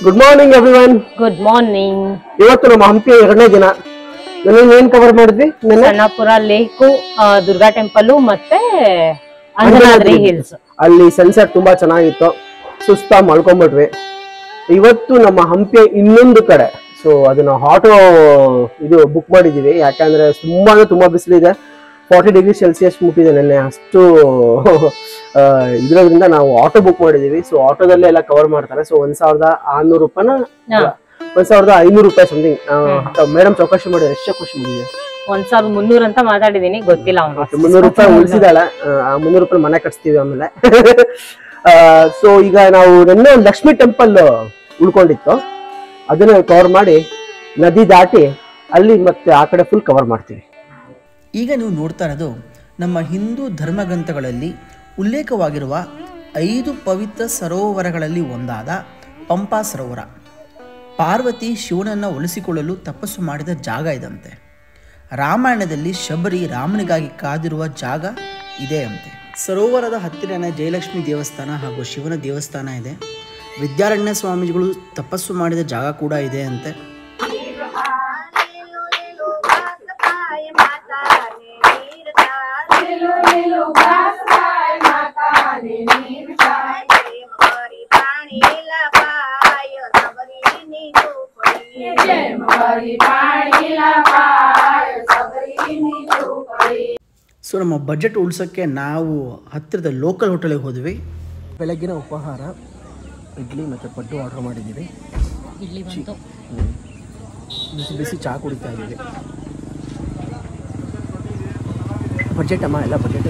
Good morning everyone. Good morning. ಇವತ್ತು ನಮ್ಮ ಹಂಪಿ 2ನೇ ದಿನ. ನಾನು ಏನ್ ಕವರ್ ಮಾಡಿದ್ವಿ? ಸಣ್ಣಪುರ ಲೇಕು, ದುರ್ಗಾ ಟೆಂಪಲ್ ಮತ್ತೆ ಅಂಜನಾದ್ರಿ ಹಿಲ್ಸ್. ಅಲ್ಲಿ ಸನ್ಸೆಟ್ ತುಂಬಾ ಚೆನ್ನಾಗಿತ್ತು. ಸುಸ್ತಾ ಮಲ್ಕೊಂಡ್ಬಿಟ್ವಿ. ಇವತ್ತು ನಮ್ಮ ಹಂಪಿ ಇನ್ನೊಂದು ಕಡೆ, ಸೊ ಅದನ್ನ ಆಟೋ ಇದು ಬುಕ್ ಮಾಡಿದೀವಿ. ಯಾಕಂದ್ರೆ ತುಂಬಾ ಬಿಸಿಲಿದೆ. 40 ಡಿಗ್ರಿ ಸೆಲ್ಸಿಯಸ್ ಮುಟ್ಟಿದೆ ನೆನ್ನೆ. ಅಷ್ಟು ಇದ್ರಿಂದ ನಾವು ಆಟೋ ಬುಕ್ ಮಾಡಿದೀವಿ. ಸೊ ಆಟೋದಲ್ಲೇ ಎಲ್ಲ ಕವರ್ ಮಾಡ್ತಾರೆ. ಸೊ 1600 ರೂಪಾಯಿನ 1500 ರೂಪಾಯಿ ಸಮಥಿಂಗ್. ಮೇಡಮ್ ಚೌಕಾಶಿ ಮಾಡಿದ್ರೆ ಎಷ್ಟು ಚೌಕಾಶಿ ಮಾಡಿದೆ? 1300 ಅಂತ ಮಾತಾಡಿದೀನಿ, ಗೊತ್ತಿಲ್ಲ. 300 ರೂಪಾಯಿ ಉಳಿಸಿದಾಳೆ. 300 ರೂಪಾಯಿ ಮನೆ ಕಟ್ಸ್ತೀವಿ ಆಮೇಲೆ. ಸೊ ಈಗ ನಾವು ನೆನ್ನೆ ಒಂದು ಲಕ್ಷ್ಮಿ ಟೆಂಪಲ್ ಉಳ್ಕೊಂಡಿತ್ತು, ಅದನ್ನ ಕವರ್ ಮಾಡಿ ನದಿ ದಾಟಿ ಅಲ್ಲಿ ಮತ್ತೆ ಆ ಕಡೆ ಫುಲ್ ಕವರ್ ಮಾಡ್ತೀವಿ. ಈಗ ನೀವು ನೋಡ್ತಾ ಇರೋದು ನಮ್ಮ ಹಿಂದೂ ಧರ್ಮಗ್ರಂಥಗಳಲ್ಲಿ ಉಲ್ಲೇಖವಾಗಿರುವ 5 ಪವಿತ್ರ ಸರೋವರಗಳಲ್ಲಿ ಒಂದಾದ ಪಂಪಾ ಸರೋವರ. ಪಾರ್ವತಿ ಶಿವನನ್ನು ಒಲಿಸಿಕೊಳ್ಳಲು ತಪಸ್ಸು ಮಾಡಿದ ಜಾಗ ಇದಂತೆ. ರಾಮಾಯಣದಲ್ಲಿ ಶಬರಿ ರಾಮನಿಗಾಗಿ ಕಾದಿರುವ ಜಾಗ ಇದೆ ಅಂತೆ. ಸರೋವರದ ಹತ್ತಿರನೇ ಜಯಲಕ್ಷ್ಮಿ ದೇವಸ್ಥಾನ ಹಾಗೂ ಶಿವನ ದೇವಸ್ಥಾನ ಇದೆ. ವಿದ್ಯಾರಣ್ಯ ಸ್ವಾಮೀಜಿಗಳು ತಪಸ್ಸು ಮಾಡಿದ ಜಾಗ ಕೂಡ ಇದೆ ಅಂತೆ. ಸೊ ನಮ್ಮ ಬಜೆಟ್ ಉಳಿಸೋಕ್ಕೆ ನಾವು ಹತ್ತಿರದ ಲೋಕಲ್ ಹೋಟೆಲಿಗೆ ಹೋದ್ವಿ. ಬೆಳಗ್ಗಿನ ಉಪಹಾರ ಇಡ್ಲಿ ಮತ್ತು ಪಡ್ಡು ಆರ್ಡರ್ ಮಾಡಿದ್ದೀವಿ. ಬಿಸಿ ಬಿಸಿ ಚಹಾ ಕುಡಿತಾ ಇದ್ದೀವಿ. ಬಜೆಟ್ ಅಮ್ಮ, ಎಲ್ಲ ಬಜೆಟ್.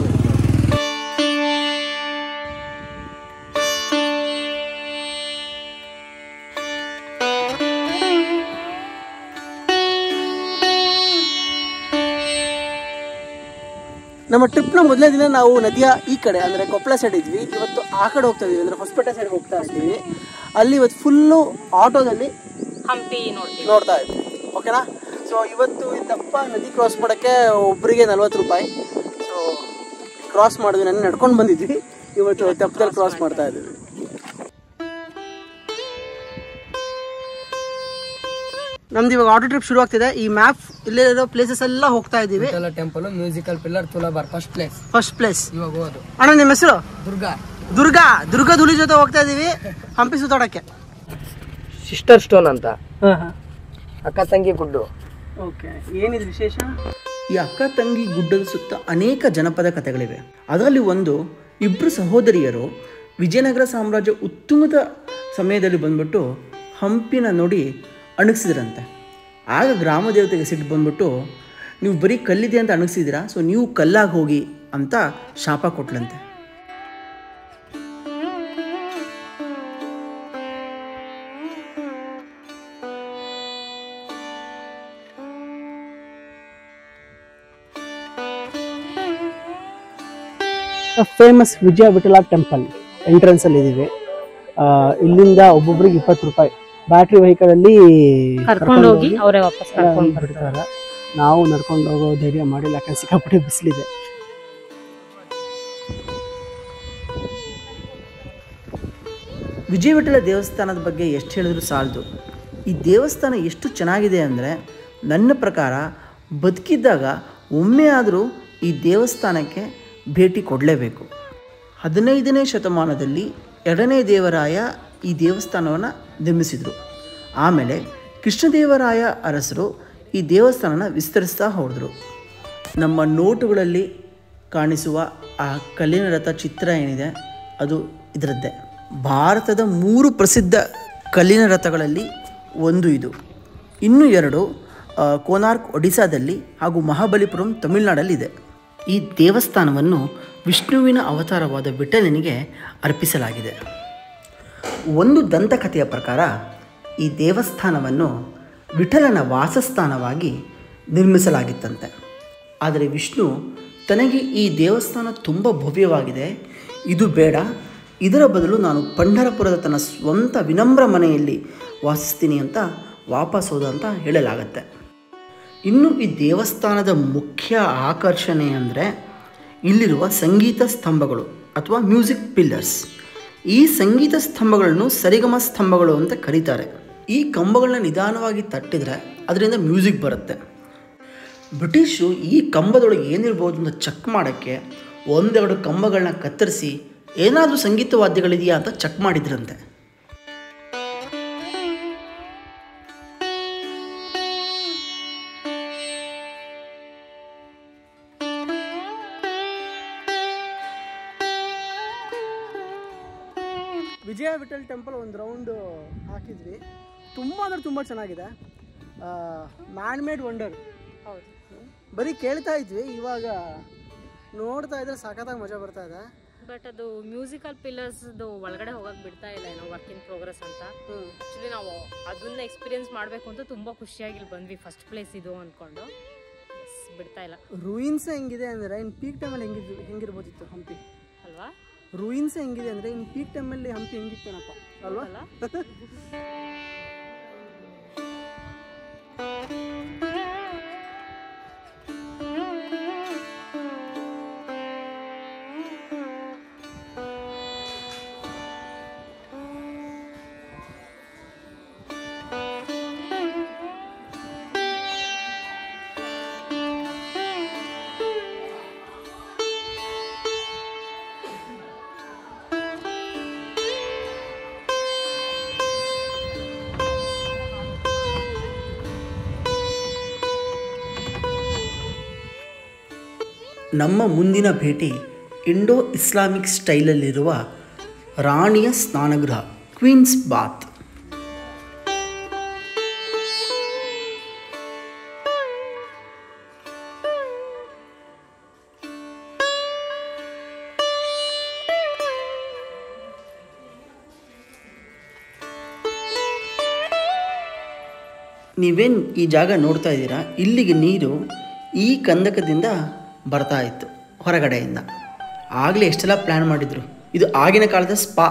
ನಮ್ಮ ಟ್ರಿಪ್ನ ಮೊದಲನೇ ದಿನ ನಾವು ನದಿಯ ಈ ಕಡೆ ಅಂದರೆ ಕೊಪ್ಪಳ ಸೈಡ್ ಇದ್ವಿ. ಇವತ್ತು ಆ ಕಡೆ ಹೋಗ್ತಾ ಇದೀವಿ, ಅಂದರೆ ಹೊಸಪೇಟೆ ಸೈಡ್ ಹೋಗ್ತಾ ಇದ್ದೀವಿ. ಅಲ್ಲಿ ಇವತ್ತು ಫುಲ್ಲು ಆಟೋದಲ್ಲಿ ಹಂಪಿ ನೋಡ್ತಾ ಇದ್ವಿ. ಓಕೆನಾ? ಸೊ ಇವತ್ತು ಈ ದಪ್ಪ ನದಿ ಕ್ರಾಸ್ ಮಾಡೋಕ್ಕೆ ಒಬ್ಬರಿಗೆ 40 ರೂಪಾಯಿ. ಸೊ ಕ್ರಾಸ್ ಮಾಡಿದ್ವಿ. ನಾನು ನಡ್ಕೊಂಡು ಬಂದಿದ್ವಿ. ಇವತ್ತು ತೆಪ್ಪದಲ್ಲಿ ಕ್ರಾಸ್ ಮಾಡ್ತಾ ಇದ್ದೀವಿ. ನಮ್ದು ಇವಾಗ ಆಟೋ ಟ್ರಿಪ್ ಶುರು ಆಗ್ತಿದೆ. ಈ ಮ್ಯಾಪ್ ಇಲ್ಲೇ ಇರೋ ಪ್ಲೇಸಸ್ ಎಲ್ಲ ಹೋಗ್ತಾ ಇದೀವಿ. Temple, musical pillar, Tulabhar first place ಇವಾಗ ಹೋಗೋದು. ಅಣ್ಣ ನಿಮ್ಮ ಹೆಸರು? ದುರ್ಗಾ ದುಲಿ ಜೊತೆ ಹೋಗ್ತಾ ಇದೀವಿ ಹಂಪಿ ಸುತ್ತಾಡಕ್ಕೆ. ಸಿಸ್ಟರ್ ಸ್ಟೋನ್ ಅಂತ, ಅಕ್ಕ ತಂಗಿ ಗುಡ್ಡು. ಓಕೆ, ಏನಿದೆ ವಿಶೇಷ? ಈ ಅಕ್ಕ ತಂಗಿ ಗುಡ್ಡದ ಸುತ್ತ ಅನೇಕ ಜನಪದ ಕಥೆಗಳಿವೆ. ಅದರಲ್ಲಿ ಒಂದು, ಇಬ್ಬರು ಸಹೋದರಿಯರು ವಿಜಯನಗರ ಸಾಮ್ರಾಜ್ಯ ಉತ್ತುಂಗದ ಸಮಯದಲ್ಲಿ ಬಂದ್ಬಿಟ್ಟು ಹಂಪಿನ ನೋಡಿ ಅಣಗಿಸಿದ್ರಂತೆ. ಆಗ ಗ್ರಾಮ ದೇವತೆಗೆ ಸಿಟ್ಟು ಬಂದ್ಬಿಟ್ಟು, ನೀವು ಬರೀ ಕಲ್ಲಿದೆ ಅಂತ ಅಣಗಿಸಿದ್ದೀರಾ, ಸೊ ನೀವು ಕಲ್ಲಾಗಿ ಹೋಗಿ ಅಂತ ಶಾಪ ಕೊಟ್ಲಂತೆ. ಫೇಮಸ್ ವಿಜಯ ವಿಠಲ ಟೆಂಪಲ್ ಎಂಟ್ರೆನ್ಸ್ ಅಲ್ಲಿ ಇದೀವಿ. ಇಲ್ಲಿಂದ ಒಬ್ಬೊಬ್ರಿಗೆ 20 ರೂಪಾಯಿ ಬ್ಯಾಟ್ರಿ ವೆಹಿಕಲ್ ಅಲ್ಲಿ ಕರ್ಕೊಂಡು ಹೋಗಿ ಅವರೇ ವಾಪಸ್ ಕರ್ಕೊಂಡು ಬಿಡ್ತಾರೆ. ನಾವು ನಡ್ಕೊಂಡು ಹೋಗೋ ಧೈರ್ಯ ಮಾಡಿಲ್ಲ, ಯಾಕಂದ್ರೆ ಸಿಕ್ಕಾಪಟ್ಟೆ ಬಿಸಿಲಿದೆ. ವಿಜಯ ವಿಠಲ ದೇವಸ್ಥಾನದ ಬಗ್ಗೆ ಎಷ್ಟು ಹೇಳಿದ್ರು ಸಾಲದು. ಈ ದೇವಸ್ಥಾನ ಎಷ್ಟು ಚೆನ್ನಾಗಿದೆ ಅಂದರೆ, ನನ್ನ ಪ್ರಕಾರ ಬದುಕಿದ್ದಾಗ ಒಮ್ಮೆ ಆದರೂ ಈ ದೇವಸ್ಥಾನಕ್ಕೆ ಭೇಟಿ ಕೊಡಲೇಬೇಕು. 15ನೇ ಶತಮಾನದಲ್ಲಿ 2ನೇ ದೇವರಾಯ ಈ ದೇವಸ್ಥಾನವನ್ನು ನಿರ್ಮಿಸಿದರು. ಆಮೇಲೆ ಕೃಷ್ಣದೇವರಾಯ ಅರಸರು ಈ ದೇವಸ್ಥಾನನ ವಿಸ್ತರಿಸ್ತಾ ಹೋದರು. ನಮ್ಮ ನೋಟುಗಳಲ್ಲಿ ಕಾಣಿಸುವ ಆ ಕಲ್ಲಿನ ರಥ ಚಿತ್ರ ಏನಿದೆ ಅದು ಇದರದ್ದೇ. ಭಾರತದ 3 ಪ್ರಸಿದ್ಧ ಕಲ್ಲಿನ ರಥಗಳಲ್ಲಿ ಒಂದು ಇದು. ಇನ್ನೂ 2 ಕೋನಾರ್ಕ್ ಒಡಿಸ್ಸಾದಲ್ಲಿ ಹಾಗೂ ಮಹಾಬಲಿಪುರಂ ತಮಿಳುನಾಡಲ್ಲಿದೆ. ಈ ದೇವಸ್ಥಾನವನ್ನು ವಿಷ್ಣುವಿನ ಅವತಾರವಾದ ವಿಠಲನಿಗೆ ಅರ್ಪಿಸಲಾಗಿದೆ. ಒಂದು ದಂತಕಥೆಯ ಪ್ರಕಾರ ಈ ದೇವಸ್ಥಾನವನ್ನು ವಿಠಲನ ವಾಸಸ್ಥಾನವಾಗಿ ನಿರ್ಮಿಸಲಾಗಿತ್ತಂತೆ. ಆದರೆ ವಿಷ್ಣು ತನಗೆ ಈ ದೇವಸ್ಥಾನ ತುಂಬ ಭವ್ಯವಾಗಿದೆ, ಇದು ಬೇಡ, ಇದರ ಬದಲು ನಾನು ಪಂಢರಪುರದ ತನ್ನ ಸ್ವಂತ ವಿನಮ್ರ ಮನೆಯಲ್ಲಿ ವಾಸಿಸ್ತೀನಿ ಅಂತ ವಾಪಸ್ ಹೋದ ಅಂತ ಹೇಳಲಾಗತ್ತೆ. ಇನ್ನು ಈ ದೇವಸ್ಥಾನದ ಮುಖ್ಯ ಆಕರ್ಷಣೆ ಅಂದರೆ ಇಲ್ಲಿರುವ ಸಂಗೀತ ಸ್ತಂಭಗಳು ಅಥವಾ ಮ್ಯೂಸಿಕ್ ಪಿಲ್ಲರ್ಸ್. ಈ ಸಂಗೀತ ಸ್ತಂಭಗಳನ್ನು ಸರಿಗಮ ಸ್ತಂಭಗಳು ಅಂತ ಕರೀತಾರೆ. ಈ ಕಂಬಗಳನ್ನ ನಿಧಾನವಾಗಿ ತಟ್ಟಿದರೆ ಅದರಿಂದ ಮ್ಯೂಸಿಕ್ ಬರುತ್ತೆ. ಬ್ರಿಟಿಷು ಈ ಕಂಬದೊಳಗೆ ಏನಿರ್ಬೋದು ಅಂತ ಚೆಕ್ ಮಾಡೋಕ್ಕೆ ಒಂದೆರಡು ಕಂಬಗಳನ್ನ ಕತ್ತರಿಸಿ ಏನಾದರೂ ಸಂಗೀತ ವಾದ್ಯಗಳಿದೆಯಾ ಅಂತ ಚೆಕ್ ಮಾಡಿದ್ರಂತೆ. ವಿಜಯ ವಿಠಲ್ ಟೆಂಪಲ್ ಒಂದು ರೌಂಡು ಹಾಕಿದ್ವಿ. ತುಂಬ ಅಂದರೆ ತುಂಬ ಚೆನ್ನಾಗಿದೆ. Man made wonder. ಹೌದು, ಬರೀ ಕೇಳ್ತಾ ಇದ್ವಿ, ಇವಾಗ ನೋಡ್ತಾ ಇದ್ರೆ ಸಖತ್ತಾಗಿ ಮಜಾ ಬರ್ತಾ ಇದೆ. ಬಟ್ ಅದು ಮ್ಯೂಸಿಕಲ್ ಪಿಲ್ಲರ್ಸ್ ಒಳಗಡೆ ಹೋಗಕ್ಕೆ ಬಿಡ್ತಾ ಇಲ್ಲ, ಏನೋ ವರ್ಕ್ ಇನ್ ಪ್ರೋಗ್ರೆಸ್ ಅಂತ. ಆಕ್ಚುಲಿ ನಾವು ಅದನ್ನ ಎಕ್ಸ್ಪೀರಿಯನ್ಸ್ ಮಾಡಬೇಕು ಅಂತ ತುಂಬ ಖುಷಿಯಾಗಿ ಇಲ್ಲಿ ಬಂದ್ವಿ. ಫಸ್ಟ್ ಪ್ಲೇಸ್ ಇದು ಅಂದ್ಕೊಂಡು ಬಿಡ್ತಾ ಇಲ್ಲ. ರೂಯಿನ್ಸ್ ಹೆಂಗಿದೆ ಅಂದರೆ ಇನ್ನು ಪೀಕ್ ಟೈಮಲ್ಲಿ ಹೆಂಗಿರ್ಬೋದಿತ್ತು ಹಂಪಿ ಅಲ್ವಾ? ರೂಯಿನ್ಸ್ ಹೆಂಗಿದೆ ಅಂದರೆ ಇನ್ನು ಪೀಕ್ ಟೈಮಲ್ಲಿ ಹಂಪಿ ಹೆಂಗಿತ್ತೇನಪ್ಪ ಅಲ್ವಾ? ನಮ್ಮ ಮುಂದಿನ ಭೇಟಿ ಇಂಡೋ ಇಸ್ಲಾಮಿಕ್ ಸ್ಟೈಲಲ್ಲಿರುವ ರಾಣಿಯ ಸ್ನಾನಗೃಹ, ಕ್ವೀನ್ಸ್ ಬಾತ್. ನೀವೇನು ಈ ಜಾಗ ನೋಡ್ತಾ ಇದ್ದೀರಾ, ಇಲ್ಲಿಗೆ ನೀರು ಈ ಕಂದಕದಿಂದ ಬರ್ತಾ ಇತ್ತು ಹೊರಗಡೆಯಿಂದ. ಆಗಲೇ ಎಷ್ಟೆಲ್ಲ ಪ್ಲ್ಯಾನ್ ಮಾಡಿದರು. ಇದು ಆಗಿನ ಕಾಲದ ಸ್ಪಾ.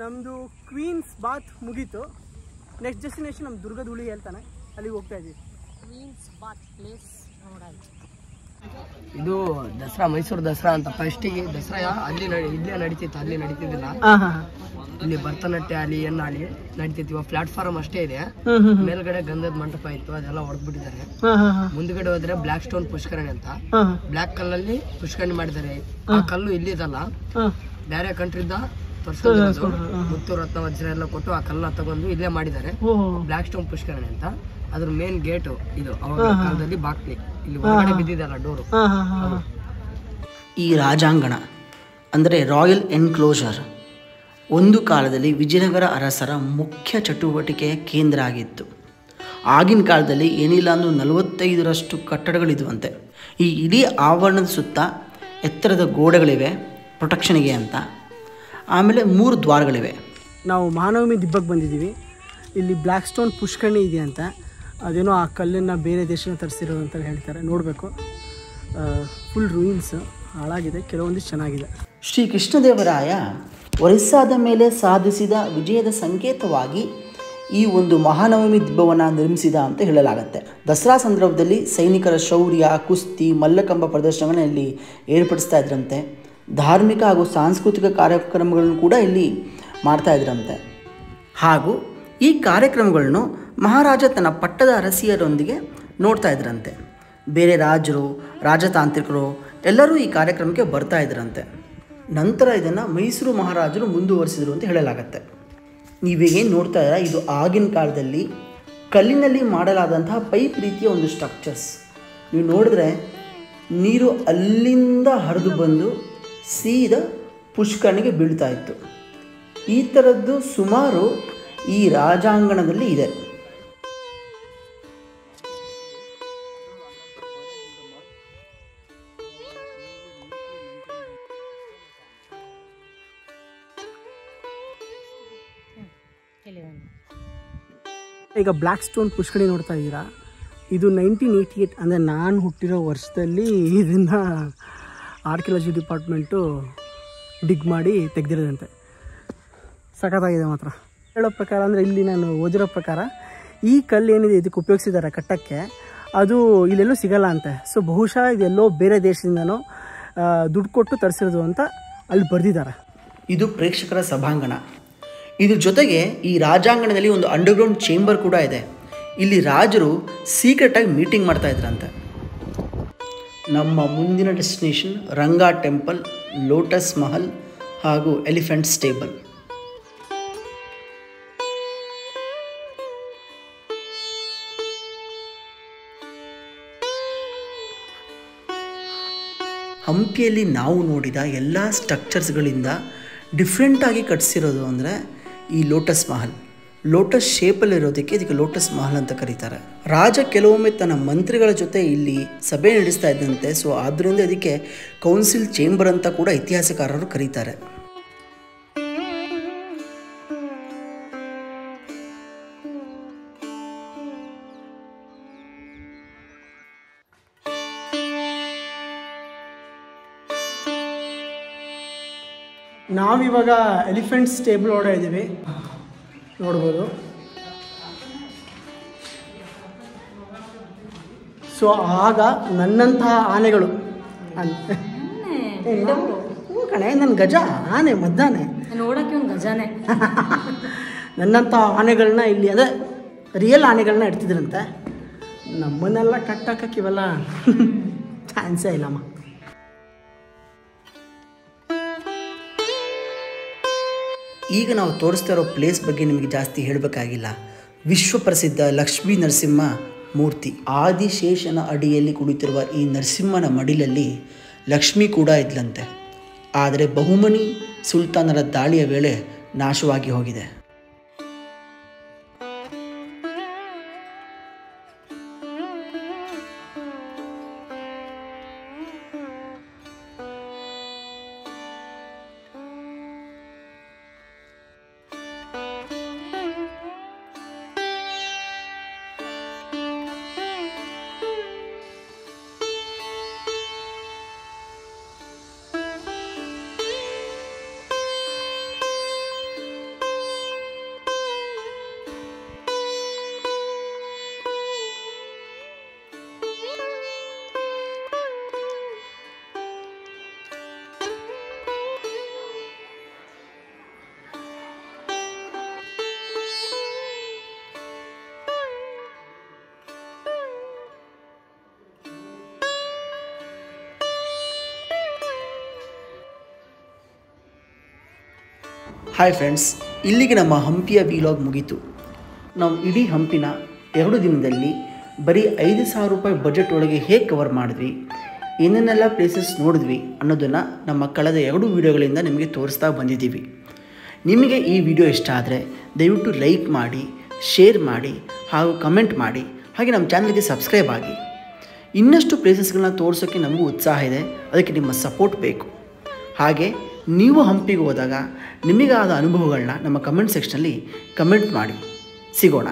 ನಮ್ಮದು ಕ್ವೀನ್ಸ್ ಬಾತ್ ಮುಗೀತು. ನೆಕ್ಸ್ಟ್ ಡೆಸ್ಟಿನೇಷನ್ ನಮ್ಮ ದುರ್ಗದ ಹುಳಿ ಹೇಳ್ತಾನೆ, ಅಲ್ಲಿಗೆ ಹೋಗ್ತಾ ಇದ್ದೀವಿ. ಕ್ವೀನ್ಸ್ ಬಾತ್ ಪ್ಲೇಸ್ ನೋಡಾಯ್ತು. ಇದು ದಸರಾ, ಮೈಸೂರು ದಸರಾ ಅಂತ. ಫಸ್ಟಿಗೆ ದಸರಾ ಇಲ್ಲೇ ನಡೀತಿತ್ತು, ಅಲ್ಲಿ ನಡೀತಿದ್ದಿಲ್ಲ. ಇಲ್ಲಿ ಭರತನಾಟ್ಯ ಅಲ್ಲಿ ಏನಾಳಿ ನಡೀತಿತ್ತು. ಇವಾಗ ಪ್ಲಾಟ್ಫಾರ್ಮ್ ಅಷ್ಟೇ ಇದೆ. ಮೇಲ್ಗಡೆ ಗಂಧದ ಮಂಟಪ ಇತ್ತು, ಅದೆಲ್ಲ ಹೊಡೆದ್ಬಿಟ್ಟಿದ್ದಾರೆ. ಮುಂದ್ಗಡೆ ಹೋದ್ರೆ ಬ್ಲಾಕ್ ಸ್ಟೋನ್ ಪುಷ್ಕರಣಿ ಅಂತ, ಬ್ಲಾಕ್ ಕಲ್ಲಲ್ಲಿ ಪುಷ್ಕರಣಿ ಮಾಡಿದ್ದಾರೆ. ಆ ಕಲ್ಲು ಇಲ್ಲಿದಲ್ಲ, ಬೇರೆ ಕಂಟ್ರಿದ ಮುತ್ತು ರತ್ನ ವಜ್ರ ಎಲ್ಲ ಕೊಟ್ಟು ಆ ಕಲ್ಲ ತಗೊಂಡು ಇಲ್ಲೇ ಮಾಡಿದ್ದಾರೆ. ಬ್ಲಾಕ್ ಸ್ಟೋನ್ ಪುಷ್ಕರಣಿ ಅಂತ. ಅದ್ರ ಮೇನ್ ಗೇಟ್ ಇದು. ಅವಾಗ ಕಾಲದಲ್ಲಿ ಬಾಕ್ಲಿ ಇಲ್ಲಿ ಹೊರಗಡೆ ಬಿದ್ದಿದಲ್ಲ ಡೋರು. ಈ ರಾಜಾಂಗಣ ಅಂದರೆ ರಾಯಲ್ ಎನ್ಕ್ಲೋಜರ್ ಒಂದು ಕಾಲದಲ್ಲಿ ವಿಜಯನಗರ ಅರಸರ ಮುಖ್ಯ ಚಟುವಟಿಕೆಯ ಕೇಂದ್ರ ಆಗಿತ್ತು. ಆಗಿನ ಕಾಲದಲ್ಲಿ ಏನಿಲ್ಲ ಅಂದರೂ 45ರಷ್ಟು ಕಟ್ಟಡಗಳಿದ್ವಂತೆ. ಈ ಇಡೀ ಆವರಣದ ಸುತ್ತ ಎತ್ತರದ ಗೋಡೆಗಳಿವೆ ಪ್ರೊಟೆಕ್ಷನ್ಗೆ ಅಂತ. ಆಮೇಲೆ 3 ದ್ವಾರಗಳಿವೆ. ನಾವು ಮಹಾನವಮಿ ದಿಬ್ಬಕ್ಕೆ ಬಂದಿದ್ದೀವಿ. ಇಲ್ಲಿ ಬ್ಲ್ಯಾಕ್ ಸ್ಟೋನ್ ಪುಷ್ಕರಣಿ ಇದೆ ಅಂತ. ಅದೇನೋ ಆ ಕಲ್ಲನ್ನು ಬೇರೆ ದೇಶನ ತರಿಸಿರೋದು ಅಂತ ಹೇಳ್ತಾರೆ. ನೋಡಬೇಕು. ಫುಲ್ ರೂಯಿನ್ಸ್ ಹಾಳಾಗಿದೆ, ಕೆಲವೊಂದಿಷ್ಟು ಚೆನ್ನಾಗಿದೆ. ಶ್ರೀ ಕೃಷ್ಣದೇವರಾಯ ಒರಿಸ್ಸಾದ ಮೇಲೆ ಸಾಧಿಸಿದ ವಿಜಯದ ಸಂಕೇತವಾಗಿ ಈ ಒಂದು ಮಹಾನವಮಿ ದಿಬ್ಬವನ್ನು ನಿರ್ಮಿಸಿದ ಅಂತ ಹೇಳಲಾಗುತ್ತೆ. ದಸರಾ ಸಂದರ್ಭದಲ್ಲಿ ಸೈನಿಕರ ಶೌರ್ಯ, ಕುಸ್ತಿ, ಮಲ್ಲಕಂಬ ಪ್ರದರ್ಶನಗಳನ್ನ ಇಲ್ಲಿ ಏರ್ಪಡಿಸ್ತಾ ಇದ್ರಂತೆ. ಧಾರ್ಮಿಕ ಹಾಗೂ ಸಾಂಸ್ಕೃತಿಕ ಕಾರ್ಯಕ್ರಮಗಳನ್ನು ಕೂಡ ಇಲ್ಲಿ ಮಾಡ್ತಾ ಇದ್ರಂತೆ. ಹಾಗೂ ಈ ಕಾರ್ಯಕ್ರಮಗಳನ್ನು ಮಹಾರಾಜ ತನ್ನ ಪಟ್ಟದ ಅರಸಿಯರೊಂದಿಗೆ ನೋಡ್ತಾ ಇದ್ರಂತೆ. ಬೇರೆ ರಾಜರು, ರಾಜತಾಂತ್ರಿಕರು ಎಲ್ಲರೂ ಈ ಕಾರ್ಯಕ್ರಮಕ್ಕೆ ಬರ್ತಾ ಇದ್ರಂತೆ. ನಂತರ ಇದನ್ನು ಮೈಸೂರು ಮಹಾರಾಜರು ಮುಂದುವರಿಸಿದರು ಅಂತ ಹೇಳಲಾಗತ್ತೆ. ನೀವೇನು ನೋಡ್ತಾ ಇದ್ದೀರಾ, ಇದು ಆಗಿನ ಕಾಲದಲ್ಲಿ ಕಲ್ಲಿನಲ್ಲಿ ಮಾಡಲಾದಂತಹ ಪೈಪ್ ರೀತಿಯ ಒಂದು ಸ್ಟ್ರಕ್ಚರ್ಸ್. ನೀವು ನೋಡಿದ್ರೆ ನೀರು ಅಲ್ಲಿಂದ ಹರಿದು ಬಂದು ಸೀದಾ ಪುಷ್ಕರಣಿಗೆ ಬೀಳ್ತಾ ಇತ್ತು. ಈ ಥರದ್ದು ಸುಮಾರು ಈ ರಾಜಾಂಗಣದಲ್ಲಿ ಇದೆ. ಈಗ ಬ್ಲ್ಯಾಕ್ ಸ್ಟೋನ್ ಪುಷ್ಕರಣಿ ನೋಡ್ತಾ ಇದ್ದೀರಾ. ಇದು 1988 ಅಂದರೆ ನಾನು ಹುಟ್ಟಿರೋ ವರ್ಷದಲ್ಲಿ ಇದನ್ನು ಆರ್ಕಿಯಾಲಜಿ ಡಿಪಾರ್ಟ್ಮೆಂಟು ಡಿಗ್ ಮಾಡಿ ತೆಗೆದಿರೋದಂತೆ. ಸಖತ್ತಾಗಿದೆ ಮಾತ್ರ. ಹೇಳೋ ಪ್ರಕಾರ ಅಂದರೆ ಇಲ್ಲಿ ನಾನು ಓದಿರೋ ಪ್ರಕಾರ ಈ ಕಲ್ಲು ಏನಿದೆ ಇದಕ್ಕೆ ಉಪಯೋಗಿಸಿದ್ದಾರೆ ಕಟ್ಟಕ್ಕೆ, ಅದು ಇಲ್ಲೆಲ್ಲೂ ಸಿಗಲ್ಲ ಅಂತೆ. ಸೊ ಬಹುಶಃ ಇದೆಲ್ಲೋ ಬೇರೆ ದೇಶದಿಂದನೋ ದುಡ್ಡು ಕೊಟ್ಟು ತರಿಸಿರೋದು ಅಂತ ಅಲ್ಲಿ ಬರೆದಿದ್ದಾರೆ. ಇದು ಪ್ರೇಕ್ಷಕರ ಸಭಾಂಗಣ. ಇದ್ರ ಜೊತೆಗೆ ಈ ರಾಜಾಂಗಣದಲ್ಲಿ ಒಂದು ಅಂಡರ್ಗ್ರೌಂಡ್ ಚೇಂಬರ್ ಕೂಡ ಇದೆ. ಇಲ್ಲಿ ರಾಜರು ಸೀಕ್ರೆಟಾಗಿ ಮೀಟಿಂಗ್ ಮಾಡ್ತಾ ಇದ್ರಂತೆ. ನಮ್ಮ ಮುಂದಿನ ಡೆಸ್ಟಿನೇಷನ್ ರಂಗಾ ಟೆಂಪಲ್, ಲೋಟಸ್ ಮಹಲ್ ಹಾಗೂ ಎಲಿಫೆಂಟ್ ಸ್ಟೇಬಲ್. ಹಂಪಿಯಲ್ಲಿ ನಾವು ನೋಡಿದ ಎಲ್ಲ ಸ್ಟ್ರಕ್ಚರ್ಸ್ಗಳಿಂದ ಡಿಫ್ರೆಂಟಾಗಿ ಕಟ್ಸಿರೋದು ಅಂದರೆ ಈ ಲೋಟಸ್ ಮಹಲ್. ಲೋಟಸ್ ಶೇಪಲ್ಲಿರೋದಕ್ಕೆ ಇದಕ್ಕೆ ಲೋಟಸ್ ಮಹಲ್ ಅಂತ ಕರೀತಾರೆ. ರಾಜ ಕೆಲವೊಮ್ಮೆ ತನ್ನ ಮಂತ್ರಿಗಳ ಜೊತೆ ಇಲ್ಲಿ ಸಭೆ ನಡೆಸ್ತಾ ಇದ್ದಂತೆ. ಸೊ ಆದ್ದರಿಂದ ಇದಕ್ಕೆ ಕೌನ್ಸಿಲ್ ಚೇಂಬರ್ ಅಂತ ಕೂಡ ಇತಿಹಾಸಕಾರರು ಕರೀತಾರೆ. ನಾವಿವಾಗ ಎಲಿಫೆಂಟ್ ಸ್ಟೇಬಲ್ ಒಳಗಡೆ ಇದ್ದೀವಿ, ನೋಡ್ಬೋದು. ಸೊ ಆಗ ನನ್ನಂತಹ ಆನೆಗಳು ಕಣೆ, ನನ್ನ ಗಜ ಆನೆ ಮದ್ದಾನೆ ನೋಡೋಕ್ಕೆ ಒಂದು ಗಜಾನೆ ನನ್ನಂತಹ ಆನೆಗಳನ್ನ ಇಲ್ಲಿ ಅದೇ ರಿಯಲ್ ಆನೆಗಳನ್ನ ಇಡ್ತಿದ್ರಂತೆ. ನಮ್ಮನ್ನೆಲ್ಲ ಕಟ್ಟಾಕಕ್ಕೆ ಇವೆಲ್ಲ ಚಾನ್ಸೇ ಇಲ್ಲಮ್ಮ. ಈಗ ನಾವು ತೋರಿಸ್ತಾ ಇರೋ ಪ್ಲೇಸ್ ಬಗ್ಗೆ ನಿಮಗೆ ಜಾಸ್ತಿ ಹೇಳಬೇಕಾಗಿಲ್ಲ. ವಿಶ್ವಪ್ರಸಿದ್ಧ ಲಕ್ಷ್ಮೀ ನರಸಿಂಹ ಮೂರ್ತಿ. ಆದಿಶೇಷನ ಅಡಿಯಲ್ಲಿ ಕುಳಿತಿರುವ ಈ ನರಸಿಂಹನ ಮಡಿಲಲ್ಲಿ ಲಕ್ಷ್ಮಿ ಕೂಡ ಇದ್ಲಂತೆ. ಆದರೆ ಬಹುಮನಿ ಸುಲ್ತಾನರ ದಾಳಿಯ ವೇಳೆ ನಾಶವಾಗಿ ಹೋಗಿದೆ. ಹಾಯ್ ಫ್ರೆಂಡ್ಸ್, ಇಲ್ಲಿಗೆ ನಮ್ಮ ಹಂಪಿಯ ವಿಲಾಗ್ ಮುಗೀತು. ನಾವು ಇಡೀ ಹಂಪಿನ 2 ದಿನದಲ್ಲಿ ಬರೀ 5,000 ರೂಪಾಯಿ ಬಜೆಟ್ ಒಳಗೆ ಹೇಗೆ ಕವರ್ ಮಾಡಿದ್ವಿ, ಏನೇನೆಲ್ಲ ಪ್ಲೇಸಸ್ ನೋಡಿದ್ವಿ ಅನ್ನೋದನ್ನು ನಮ್ಮ ಕಳೆದ 2 ವೀಡಿಯೋಗಳಿಂದ ನಿಮಗೆ ತೋರಿಸ್ತಾ ಬಂದಿದ್ದೀವಿ. ನಿಮಗೆ ಈ ವಿಡಿಯೋ ಇಷ್ಟ ಆದರೆ ದಯವಿಟ್ಟು ಲೈಕ್ ಮಾಡಿ, ಶೇರ್ ಮಾಡಿ ಹಾಗೂ ಕಮೆಂಟ್ ಮಾಡಿ. ಹಾಗೆ ನಮ್ಮ ಚಾನಲ್ಗೆ ಸಬ್ಸ್ಕ್ರೈಬ್ ಆಗಿ. ಇನ್ನಷ್ಟು ಪ್ಲೇಸಸ್ಗಳನ್ನ ತೋರಿಸೋಕ್ಕೆ ನಮಗೂ ಉತ್ಸಾಹ ಇದೆ, ಅದಕ್ಕೆ ನಿಮ್ಮ ಸಪೋರ್ಟ್ ಬೇಕು. ಹಾಗೆ ನೀವು ಹಂಪಿಗೆ ಹೋದಾಗ ನಿಮಗಾದ ಅನುಭವಗಳನ್ನ ನಮ್ಮ ಕಮೆಂಟ್ ಸೆಕ್ಷನಲ್ಲಿ ಕಮೆಂಟ್ ಮಾಡಿ. ಸಿಗೋಣ.